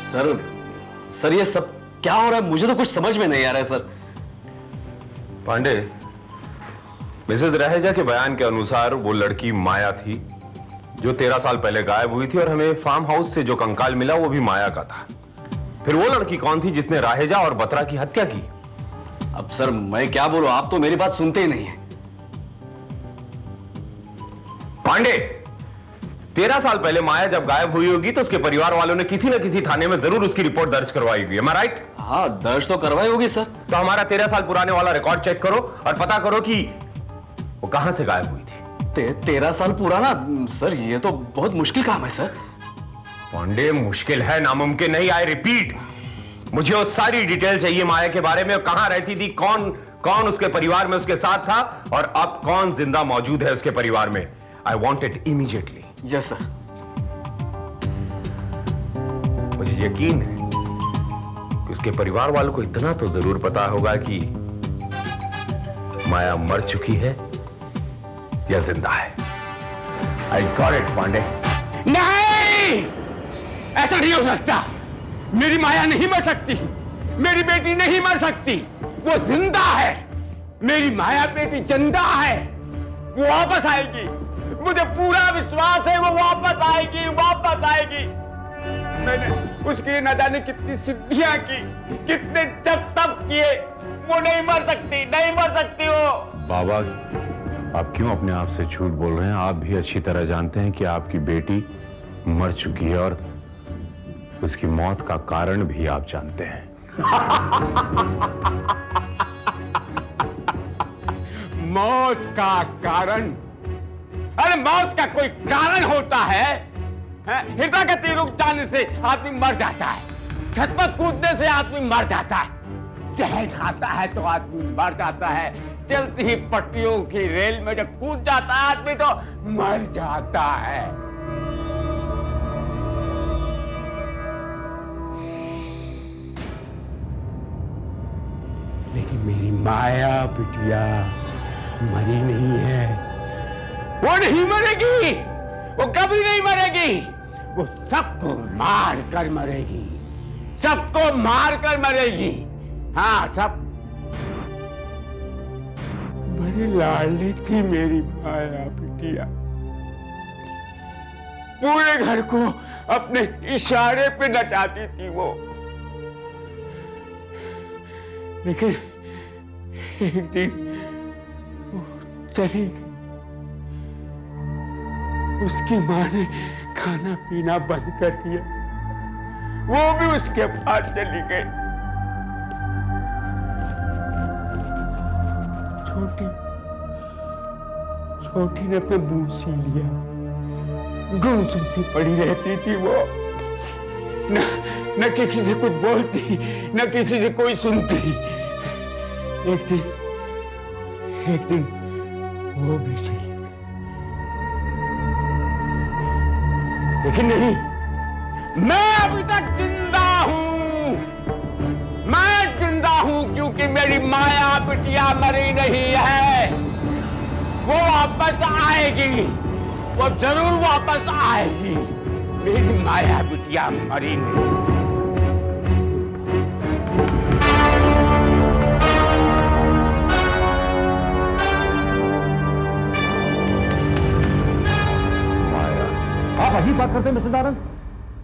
Sir sir ये सब क्या हो रहा है? मुझे तो कुछ समझ में नहीं आ रहा है सर। पांडे, मिसेस रहेजा के बयान के अनुसार वो लड़की माया थी जो 13 साल पहले गायब हुई थी और हमें फार्म हाउस से जो कंकाल मिला वो भी माया का था। फिर वो लड़की कौन थी जिसने राहेजा और बत्रा की हत्या की? अब सर मैं क्या बोलूं, आप तो मेरी बात सुनते ही नहीं है। पांडे, 13 साल पहले माया जब गायब हुई होगी तो उसके परिवार वालों ने किसी न किसी थाने में जरूर उसकी रिपोर्ट दर्ज करवाई होगी। Am I right? हाँ दर्ज तो करवाई होगी सर। तो हमारा 13 साल पुराने वाला रिकॉर्ड चेक करो और पता करो कि वो कहां से गायब हुई थी। 13 साल पुराना? सर ये तो बहुत मुश्किल काम है सर। पांडे, मुश्किल है, नामुमकिन नहीं। आई रिपीट, मुझे वो सारी डिटेल चाहिए माया के बारे में। कहां रहती थी, कौन कौन उसके परिवार में उसके साथ था और अब कौन जिंदा मौजूद है उसके परिवार में। I want it immediately. Yes sir. मुझे यकीन है कि उसके परिवार वालों को इतना तो जरूर पता होगा कि माया मर चुकी है या जिंदा है। I got it Pandey. नहीं, ऐसा नहीं हो सकता। मेरी माया नहीं मर सकती, मेरी बेटी नहीं मर सकती, वो जिंदा है। मेरी माया बेटी जिंदा है, वो वापस आएगी। मुझे पूरा विश्वास है वो वापस आएगी, वापस आएगी। मैंने उसकी न जाने कितनी सिद्धियां की, कितने जप तप किए, वो नहीं मर सकती, नहीं मर सकती वो। बाबा, आप क्यों अपने आप से झूठ बोल रहे हैं? आप भी अच्छी तरह जानते हैं कि आपकी बेटी मर चुकी है और उसकी मौत का कारण भी आप जानते हैं। मौत का कारण? अरे मौत का कोई कारण होता है? हृदय गति रुक जाने से आदमी मर जाता है, छत पर कूदने से आदमी मर जाता है, जहर खाता है तो आदमी मर जाता है, चलती ही पट्टियों की रेल में जब कूद जाता है आदमी तो मर जाता है। लेकिन मेरी माया बिटिया मरी नहीं है, वो नहीं मरेगी, वो कभी नहीं मरेगी। वो सबको मार कर मरेगी, सबको मार कर मरेगी। हाँ, सब। बड़ी लाडली थी मेरी माया बिटिया, पूरे घर को अपने इशारे पे नचाती थी वो। लेकिन एक दिन वो चली गई। उसकी माँ ने खाना पीना बंद कर दिया, वो भी उसके पास चली गई। छोटी ने अपने मुंह सी लिया, गुमसुम सी पड़ी रहती थी वो, न किसी से कुछ बोलती, न किसी से कोई सुनती। एक दिन वो भी चली गई। लेकिन नहीं, मैं अभी तक जिंदा हूं, मैं जिंदा हूं क्योंकि मेरी माया बिटिया मरी नहीं है। वो वापस आएगी, वो जरूर वापस आएगी। मेरी माया बिटिया मरी नहीं। आप अजीब बात करते हैं मिस्टर नारंग।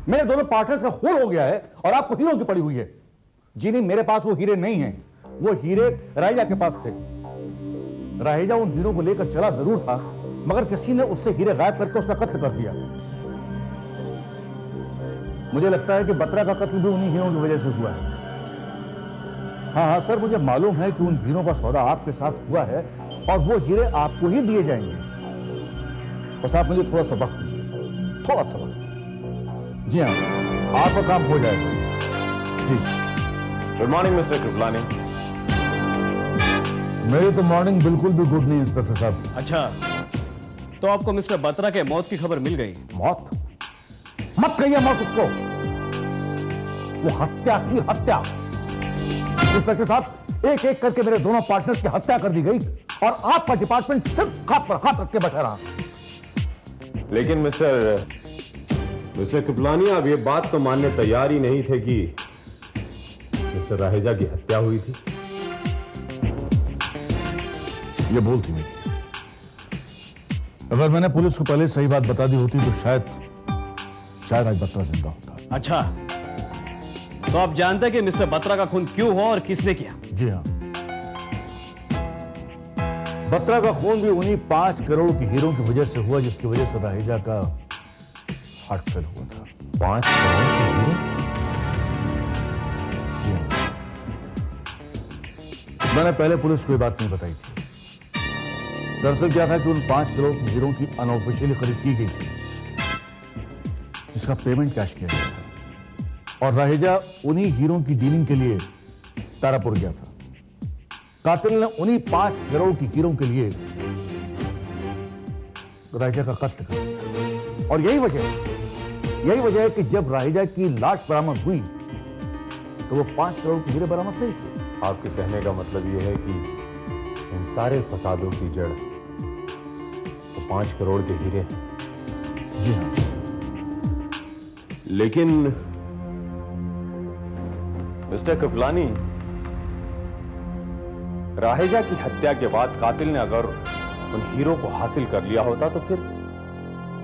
मेरे दोनों पार्टनर्स का खून हो गया है और आपको हीरों की पड़ी हुई है। जी नहीं, मेरे पास वो हीरे नहीं हैं, वो हीरे राहेजा के पास थे। राहेजा उन हीरों को लेकर चला जरूर था, मगर किसी ने उससे हीरे गायब करके उसका कत्ल कर दिया। मुझे लगता है कि बत्रा का कत्ल भी उन्हीं हीरों की वजह से हुआ है। हाँ हाँ सर, मुझे मालूम है कि उन हीरों का सौदा आपके साथ हुआ है और वो हीरे आपको ही दिए जाएंगे। बस आप मुझे थोड़ा सा वक्त दीजिए, थोड़ा सा वक्त। जी हाँ, आपका काम हो जाएगा। जी। Good morning mister Kripalani. मेरी तो मॉर्निंग बिल्कुल भी गुड नहीं इंस्पेक्टर साहब। अच्छा, तो आपको मिस्टर बत्रा के मौत की खबर मिल गई? मौत? मत कहिए मौत उसको, वो हत्या की हत्या। इंस्पेक्टर साहब, एक एक करके मेरे दोनों पार्टनर्स की हत्या कर दी गई और आपका डिपार्टमेंट सिर्फ हाथ पर हाथ रख के बैठा रहा। लेकिन मिस्टर, मिस्टर कृपलानी, आप ये बात तो मानने तैयार ही नहीं थे कि मिस्टर राहेजा की हत्या हुई थी। ये भूल थी मेरी। अगर मैंने पुलिस को पहले सही बात बता दी होती तो शायद आज बत्रा जिंदा होता। अच्छा, तो आप जानते हैं कि मिस्टर बत्रा का खून क्यों हुआ और किसने किया? जी हाँ, बत्रा का खून भी उन्हीं 5 करोड़ की हीरो की वजह से हुआ जिसकी वजह से राहेजा का हार्ट फेल हुआ था। 5 करोड़ के हीरे? जी हाँ, मैंने पहले पुलिस को ये बात नहीं बताई थी। दरअसल क्या था कि उन 5 करोड़ की हीरो की अनऑफिशियली खरीद की गई थी, जिसका पेमेंट कैश किया गया था, और राहेजा उन्हीं हीरो की डीलिंग के लिए तारापुर गया था। कातिल ने उन्हीं 5 करोड़ की हीरो के लिए राहेजा का कत्ल कर दिया। और यही वजह है कि जब राहेजा की लाश बरामद हुई तो वो 5 करोड़ की हीरे बरामद नहीं थे। आपके कहने का मतलब यह है कि इन सारे फसादों की जड़ तो 5 करोड़ के हीरे हैं। जी हाँ, लेकिन मिस्टर कृपलानी, राहेजा की हत्या के बाद कातिल ने अगर उन हीरो को हासिल कर लिया होता तो फिर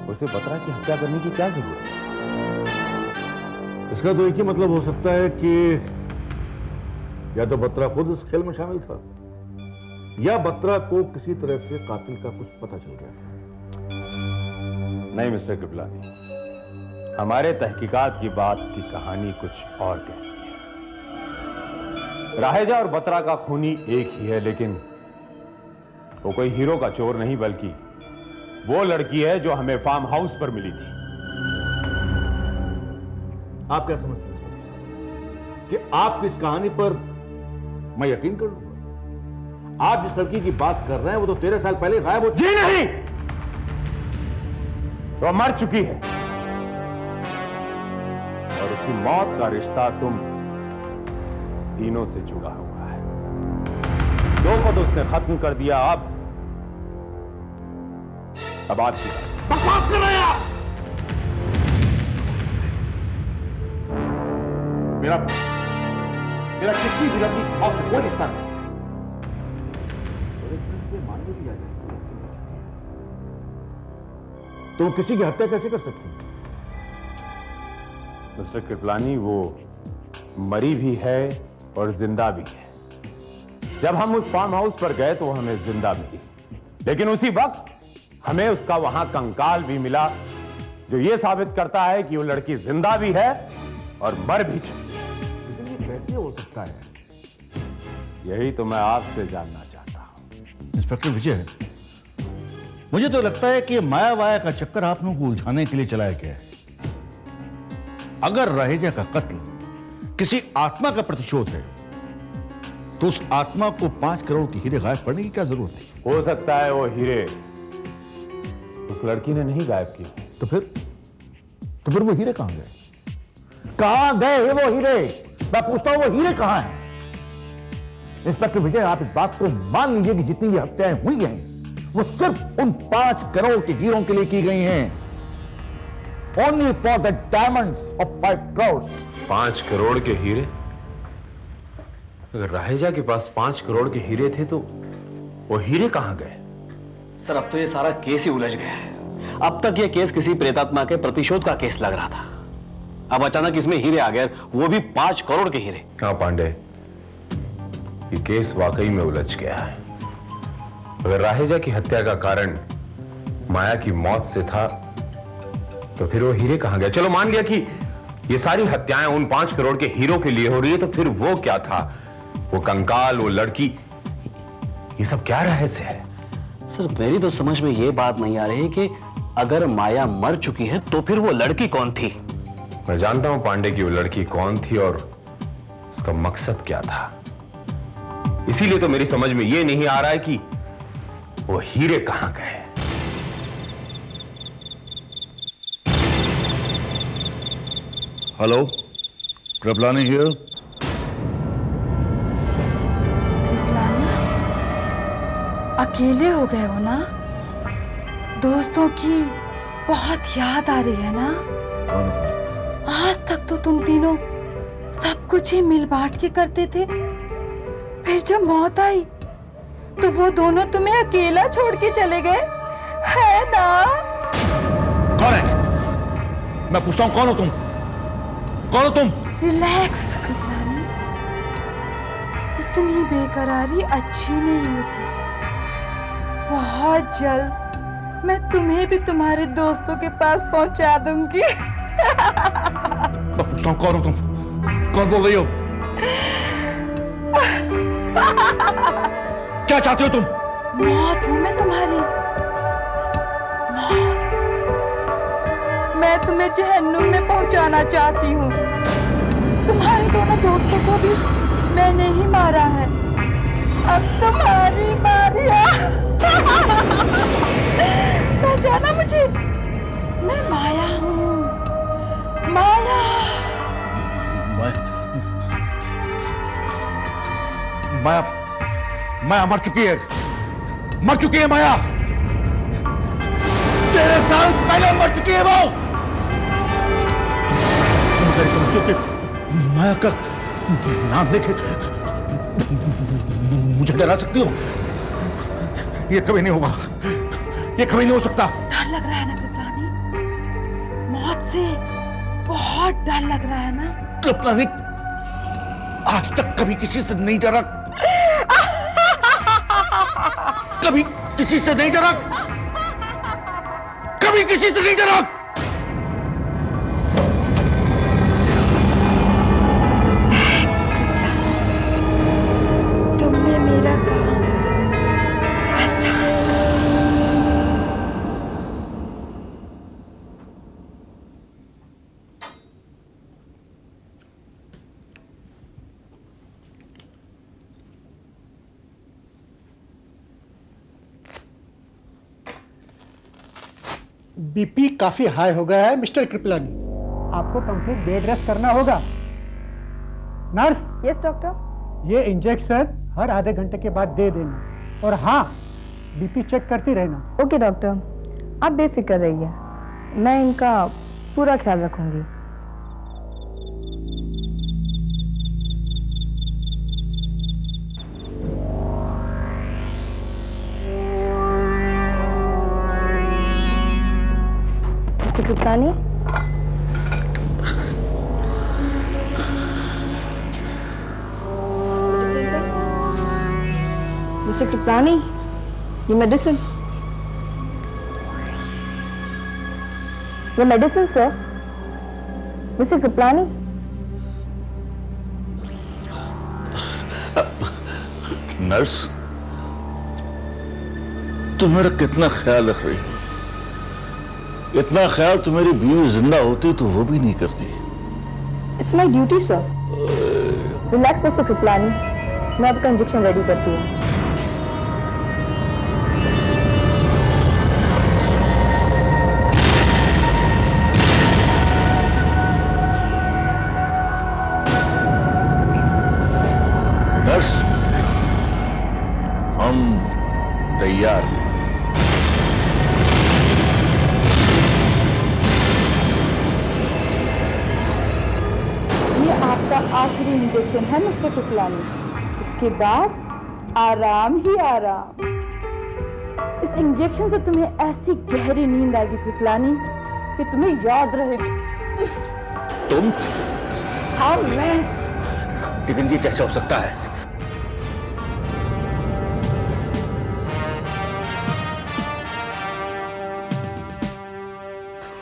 उसे बत्रा की हत्या करने की क्या जरूरत है? इसका तो एक ही मतलब हो सकता है कि या तो बत्रा खुद इस खेल में शामिल था या बत्रा को किसी तरह से कातिल का कुछ पता चल गया था। नहीं मिस्टर कृपलानी, हमारे तहकीकात की बात की कहानी कुछ और कहती है। राहेजा और बत्रा का खूनी एक ही है, लेकिन वो कोई हीरो का चोर नहीं बल्कि वो लड़की है जो हमें फार्म हाउस पर मिली थी। आप क्या समझते हैं कि आप इस कहानी पर मैं यकीन कर लूंगा? आप जिस लड़की की बात कर रहे हैं वो तो 13 साल पहले गायब हो। जी नहीं, वो मर चुकी है और उसकी मौत का रिश्ता तुम तीनों से जुड़ा हुआ है। 2 को तो उसने खत्म कर दिया, अब आपकी बकवास कर रहे हैं आप। मेरा किसी भी लड़की और से कोई रिश्ता नहीं। मानने की जाए तो वो किसी की हत्या कैसे कर सकती है? मिस्टर कृपलानी, वो मरी भी है और जिंदा भी है। जब हम उस फार्म हाउस पर गए तो वो हमें जिंदा मिली, लेकिन उसी वक्त हमें उसका वहां कंकाल भी मिला, जो ये साबित करता है कि वो लड़की जिंदा भी है और मर भी चुकी है। लेकिन ये कैसे हो सकता है? यही तो मैं आपसे जानना चाहता हूं। इंस्पेक्टर विजय, मुझे तो लगता है कि ये माया वाया का चक्कर आप लोगों को उलझाने के लिए चलाया गया है। अगर राहेजा का कत्ल किसी आत्मा का प्रतिशोध है तो उस आत्मा को 5 करोड़ की हीरे गायब करने की क्या जरूरत थी? हो सकता है वो हीरे उस लड़की ने नहीं गायब किए। तो फिर वो हीरे कहां गए? कहां गए वो हीरे? मैं पूछता हूं, वो हीरे कहां हैं? इंस्पेक्टर विजय, आप इस बात को मान लीजिए कि जितनी भी हत्याएं हुई हैं वो सिर्फ उन 5 करोड़ के हीरों के लिए की गई हैं। Only for the diamonds of 5 crore. 5 crore के हीरे? अगर राहेजा के पास 5 करोड़ के हीरे थे तो वो हीरे कहां गए? सर, अब तो ये सारा केस ही उलझ गया है। अब तक ये केस किसी प्रेतात्मा के प्रतिशोध का केस लग रहा था, अब अचानक इसमें हीरे आ गए, वो भी 5 करोड़ के हीरे। हाँ पांडे, ये केस वाकई में उलझ गया है। अगर राहेजा की हत्या का कारण माया की मौत से था तो फिर वो हीरे कहां गए? चलो मान लिया कि ये सारी हत्याएं उन 5 करोड़ के हीरो के लिए हो रही है, तो फिर वो क्या था? वो कंकाल, वो लड़की, ये सब क्या रहस्य है? सर, मेरी तो समझ में ये बात नहीं आ रही कि अगर माया मर चुकी है तो फिर वो लड़की कौन थी? मैं जानता हूं पांडे कि वो लड़की कौन थी और उसका मकसद क्या था। इसीलिए तो मेरी समझ में ये नहीं आ रहा है कि वो हीरे कहां गए। Hello, Kripalani here. कृपलानी, अकेले हो गए हो ना? दोस्तों की बहुत याद आ रही है ना? कौन है? आज तक तो तुम तीनों सब कुछ ही मिल बांट के करते थे, फिर जब मौत आई तो वो दोनों तुम्हें अकेला छोड़ के चले गए, है ना? कौन है? मैं पूछता हूँ, कौन हो तुम? कौन हो तुम? रिलैक्स कृपलानी, इतनी बेकरारी अच्छी नहीं होती। बहुत जल्द मैं तुम्हें भी तुम्हारे दोस्तों के पास पहुंचा दूंगी। मैं पूछता हूँ, कौन हो तुम? कौन बोल रही हो? क्या चाहते हो तुम? मौत हूं मैं तुम्हारी, मौत। मैं तुम्हें जहन्नुम में पहुंचाना चाहती हूँ। तुम्हारे दोनों दोस्तों को भी मैंने ही मारा है, अब तुम्हारी बारी है। पहचाना मुझे? मैं माया हूँ, माया। माया, माया मर चुकी है, मर चुकी है माया। 13 साल पहले मर चुकी है वो। तुम कैसे समझते हो कि माया का नाम लेके मुझे डरा सकती हो? ये कभी नहीं होगा, ये कभी नहीं हो सकता। डर लग रहा है ना कृपलानी? मौत से बहुत डर लग रहा है ना? कृपलानी, आज तक कभी किसी से नहीं डरा, कभी किसी से नहीं डरा, कभी किसी से नहीं डरा। थैंक्स कृपलानी, तुमने मेरा काम आसान। बीपी काफी हाई हो गया है मिस्टर कृपलानी, आपको कंप्लीट बेड रेस्ट करना होगा। Nurse, yes doctor. ये इंजेक्शन हर आधे घंटे के बाद दे देना, और हाँ, बीपी चेक करती रहना। ओके डॉक्टर, आप बेफिक्र रहिए, मैं इनका पूरा ख्याल रखूंगी। मिस्टर कृपलानी, मिस्टर कृपलानी, ये मेडिसिन, ये medicine sir. Mister Kripalani, nurse, तुम मेरा कितना ख्याल रख रही हो? इतना ख्याल तो मेरी बीवी जिंदा होती तो वो भी नहीं करती। It's my duty sir. Relax mister Kripalani, मैं आपका इंजेक्शन रेडी करती हूँ। नर्स, हम तैयार हैं। ये आपका आखिरी इंजेक्शन है मिस्टर कृपलानी, इसके बाद आराम ही आराम। इस इंजेक्शन से तुम्हें ऐसी गहरी नींद आएगी कृपलानी कि तुम्हें याद रहेगी। तुम? हाँ मैं। लेकिन ये कैसे हो सकता है?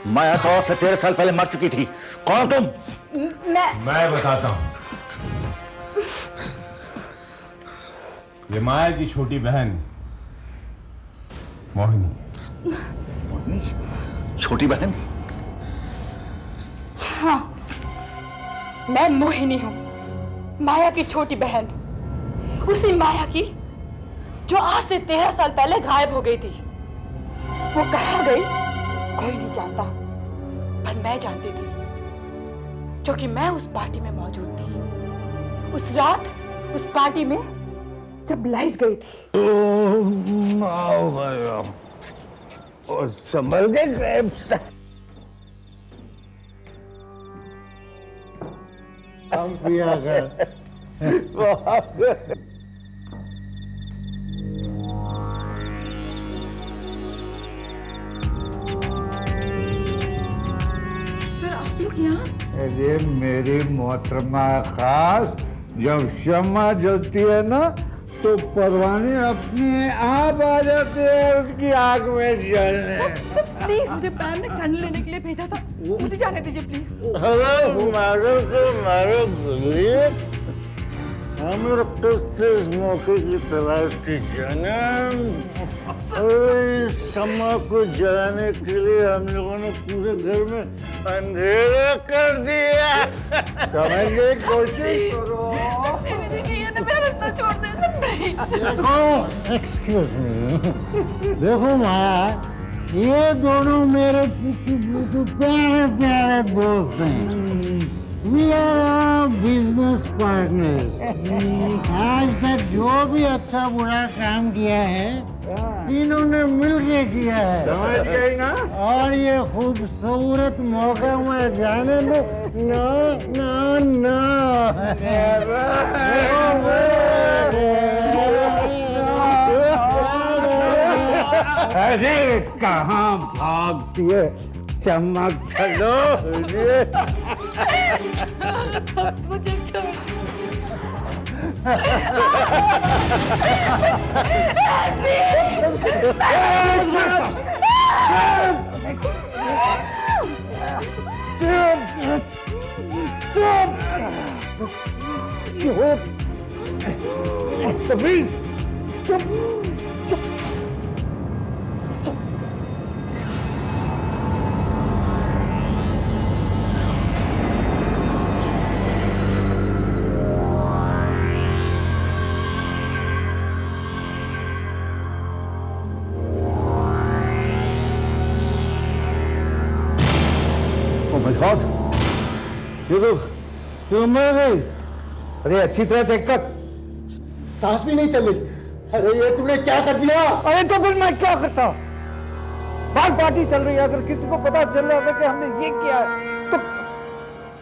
माया तो आज से 13 साल पहले मर चुकी थी। कौन हो तुम? मैं बताता हूं। ये माया की छोटी बहन मोहिनी। मोहिनी? छोटी बहन? हाँ, मैं मोहिनी हूँ, माया की छोटी बहन। उसी माया की जो आज से 13 साल पहले गायब हो गई थी। वो कहाँ गई कोई नहीं जानता, पर मैं जानती थी, क्योंकि मैं उस पार्टी में मौजूद थी। उस रात उस पार्टी में जब लाइट गई थी। और संभल गए ग्रेप्स। हम पिया कर। सर आप लोग यहाँ? अरे मेरी मोहतरमा खास, जब शम्मा जलती है ना तो परवाने अपने आप आ जाते हैं उसकी आग में जलने। प्लीज मुझे पैर में खंड लेने के लिए भेजा था, मुझे जाने दीजिए प्लीज। अरे मारो गोली, हमें किससे इस मौके की तलाश थी जन्म। इस शम्मा को जलाने के लिए हम लोगों ने पूरे घर में अंधेरा कर दिया। समझने की कोशिश करो। मेरा रास्ता छोड़ दे। देखो, एक्सक्यूज मी, देखो माया, ये दोनों मेरे प्यारे प्यारे दोस्त हैं। We are business partners. आज तक जो भी अच्छा बुरा काम किया है, इन्होंने मिलके किया है। समझ गई ना? और ये खूबसूरत मौका में जाने में अरे कहाँ भागती है चमक, चलो। मुझे छोड़। गॉड, ये मर गई। अरे अच्छी तरह चेक कर, सांस भी नहीं चल रही। अरे ये तुमने क्या कर दिया? अरे तो फिर मैं क्या करता? बाहर पार्टी चल रही है, अगर किसी को पता चल रहा था कि हमने ये किया है तो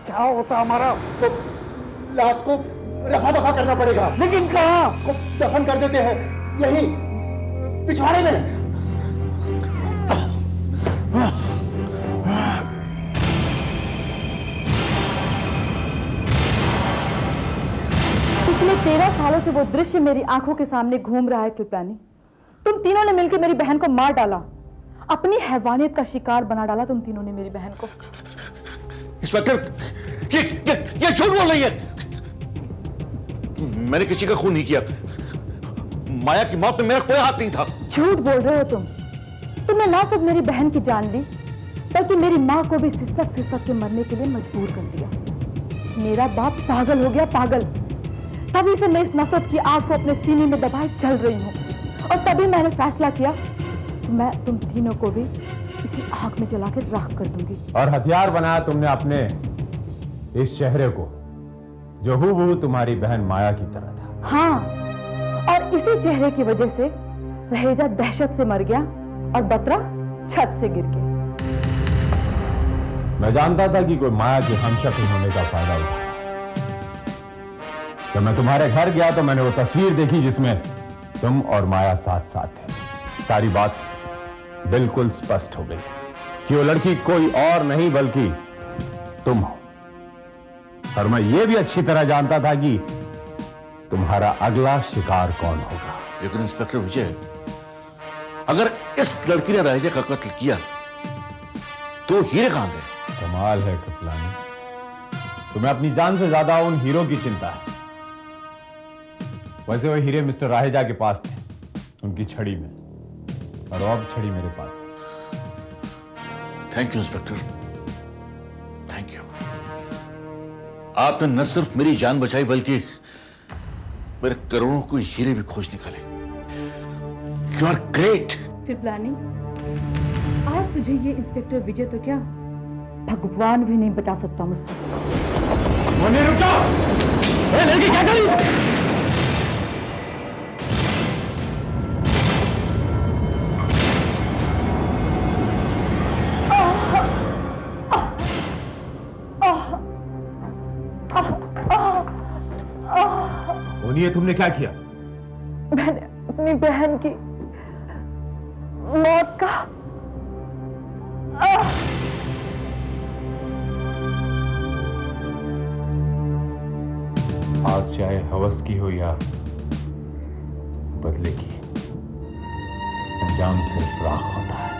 क्या होता हमारा? तो लाश को रफा दफा करना पड़ेगा। लेकिन कहाँ? को दफन कर देते हैं यही पिछवाड़े में। पिछले 13 सालों से वो दृश्य मेरी आंखों के सामने घूम रहा है कृपलानी। तुम तीनों ने मिलकर मेरी बहन को मार डाला, अपनी हैवानियत का शिकार बना डाला तुम तीनों ने मेरी बहन को। इंस्पेक्टर, ये झूठ बोल रही है। मैंने किसी का खून नहीं किया। माया की मौत में मेरा कोई हाथ नहीं था। झूठ बोल रहे हो तुमने ना सिर्फ मेरी बहन की जान ली, बल्कि मेरी माँ को भी सिसक के मरने के लिए मजबूर कर दिया। मेरा बाप पागल हो गया, पागल। तभी से मैं इस नफरत की आग को अपने सीने में दबाए चल रही हूँ, और तभी मैंने फैसला किया कि मैं तुम तीनों को भी इसी आग में जला के राख कर दूंगी। और हथियार बनाया तुमने अपने इस चेहरे को, जो हूबहू तुम्हारी बहन माया की तरह था। हाँ, और इसी चेहरे की वजह से रहेजा दहशत से मर गया और बत्रा छत से गिर गया। मैं जानता था कि कोई माया के हमशक्ल होने का फायदा उठा। जब मैं तुम्हारे घर गया तो मैंने वो तस्वीर देखी जिसमें तुम और माया साथ साथ थे। सारी बात बिल्कुल स्पष्ट हो गई कि वो लड़की कोई और नहीं बल्कि तुम हो। और मैं ये भी अच्छी तरह जानता था कि तुम्हारा अगला शिकार कौन होगा। लेकिन इंस्पेक्टर विजय, अगर इस लड़की ने राजा का कत्ल किया तो हीरे कहां गए? कमाल है कृपलानी, तुम्हें अपनी जान से ज्यादा उन हीरो की चिंता है। वैसे वो हीरे मिस्टर राहेजा के पास थे, उनकी छड़ी में, और अब छड़ी मेरे पास है। Thank you inspector, thank you. आपने न सिर्फ मेरी जान बचाई बल्कि मेरे करोड़ों को हीरे भी खोज निकाले। You are great. कृपलानी, आज तुझे ये इंस्पेक्टर विजय तो क्या, भगवान भी नहीं बचा सकता मुझसे। लड़की क्या करी? सोनिए, तुमने क्या किया? मैंने अपनी बहन की मौत का आग चाहे हवस की हो या बदले की, अंजाम सिर्फ राख होता है।